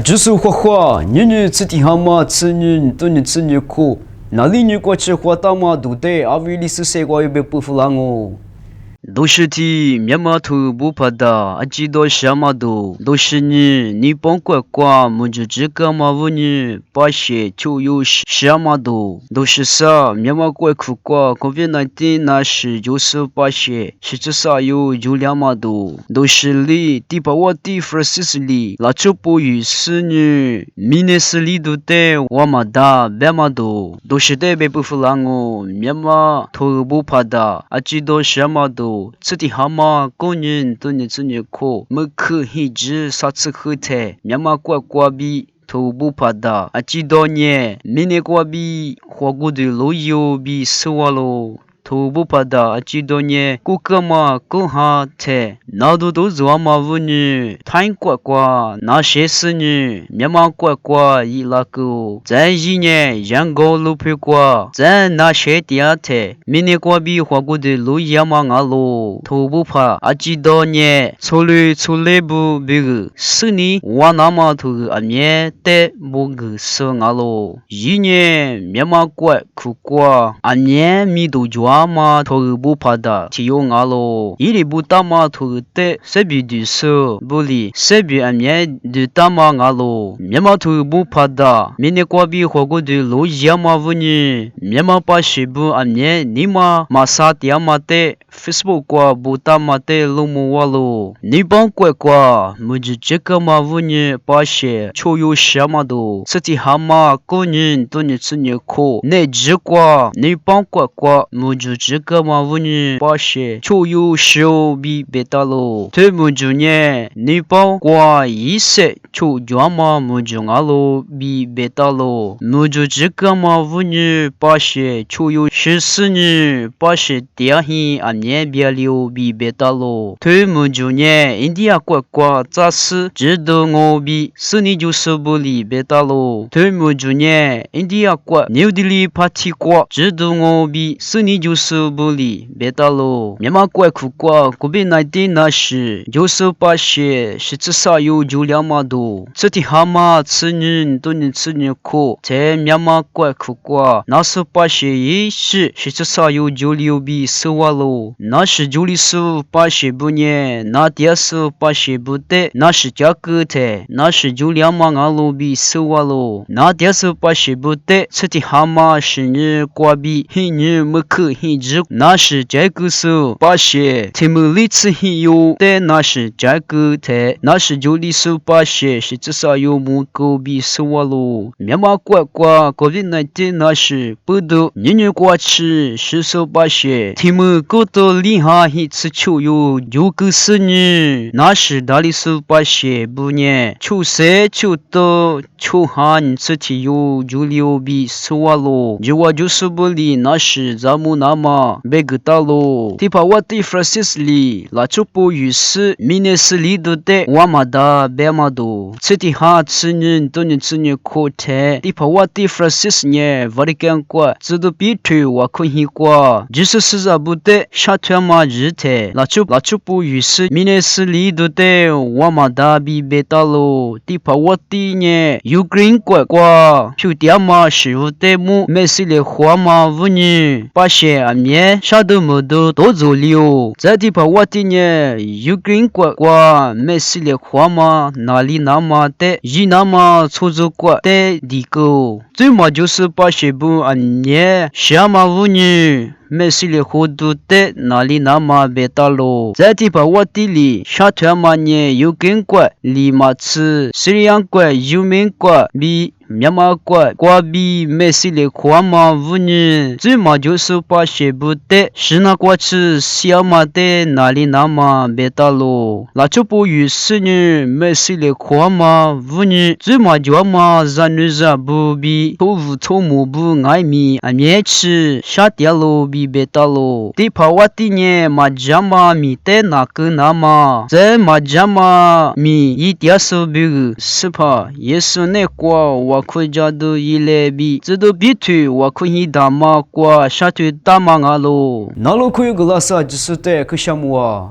就是花，女吃的蛤蟆，吃女都你吃女苦，哪里女过吃花大嘛都得，阿维里斯谁过又被不服狼哦。都是的，面码头不怕的，阿基多什么都是你帮乖，么就这个嘛问你，把些就有什么都是啥，面码乖苦瓜，COVID-19那时就是把些，是这啥有就两嘛都是里，第八我第Francis里，那就不与是你，明年是里都得，我嘛的，别嘛都是得被不服狼哦，面码头不怕的，阿基多什么吃的蛤蟆，工人都你吃你苦，没可一直啥吃喝的，面嘛乖比。头不怕的，阿几多年，明年过比花过的路有比死完喽。头不怕的，阿几多年，顾客嘛顾哈的，那都做嘛问你，太乖，那些事呢，面嘛乖一拉个，在一年人高路配过，在那些地下的，明年过比花过的路也嘛阿喽，头不怕，阿几多年，出来不别个，是你我那么头阿面的不个是阿喽，一年面嘛乖苦瓜，阿面米都抓。嘛头不怕的，只有俺喽。一里不打嘛头的，谁比的手不离，谁比俺面的打嘛俺喽。面嘛头不怕的，明年过比花过的路也嘛问你，面嘛把谁不俺面你嘛啥的嘛的 ，Facebook 过不打嘛的路么哇喽。你帮乖，么就这个嘛问你把谁就有什么都，这的蛤蟆个人都你吃你苦，你只瓜，你帮乖，么就。这个嘛问你把些就有手比别大喽，对么就呢？你帮挂一些就专嘛么就阿喽比别大喽，么就这个嘛问你把些就有14呢，把些点hin阿年别了比别大喽，对么就呢？印第安乖咋是知道我比是你就是不离别大喽，对么就呢？印第安乖牛的里怕提瓜知道我比是你就是。不离别大喽，面嘛乖苦瓜，COVID-19那时就是把些是至少有就两嘛多，这的蛤蟆吃人都能吃人苦，在面嘛乖苦瓜，那是把些一时是至少有就6比4瓦喽，那是就里是把些不呢，那第是把些不得，那是价格的，那是就两嘛2罗比4瓦喽，那第是把些不得，这的蛤蟆是你瓜比，你没可一直。那是这个时候把些他们历次有的那是这个的，那是就历史把些是至少有木狗比4瓦喽，面嘛乖COVID-19那是不得年过去是说把些他们搞到厉害一次就有6个4年，那是大历史把些不呢，就谁就到就喊这题有就6比4瓦喽，就我就是不离那是咱们那么。别个大喽，第八我第 Francis 里，那就不于是明年是里头的，我嘛的别嘛多，这的哈吃人都能吃人苦的，第八我第 Francis 呢，我的干过，这都比推我可以过，就是实在不得，下天嘛日的，那就不于是明年是里头的，我嘛的比别大喽，第八我第呢，Ukraine 过，就点嘛是我的么，没事的话嘛问你，把些阿面。啥都没得多做了，在地方我的呢，有根瓜没事的话嘛，哪里那么的，一那么出租过的地沟，最嘛就是把些不按呢，什么无呢？没事的活动的哪里那么别大喽，在地方我的里，下天嘛呢有根瓜，立马吃，西洋瓜有名瓜比。面嘛瓜比没事的话嘛无呢，最嘛就是把些不得，是那过去小嘛的哪里那么别大喽，那就不于是呢，没事的话嘛无呢，最嘛就嘛咱女人不比，头目不爱米，爱面吃，下掉喽比别大喽，地怕我的呢嘛家嘛米的那个那么，在嘛家嘛米一点手别个，是怕也是那瓜我可家都一来比，这都比推我可以打嘛瓜，下推打嘛阿喽，那罗可有个拉萨就是的可项目啊。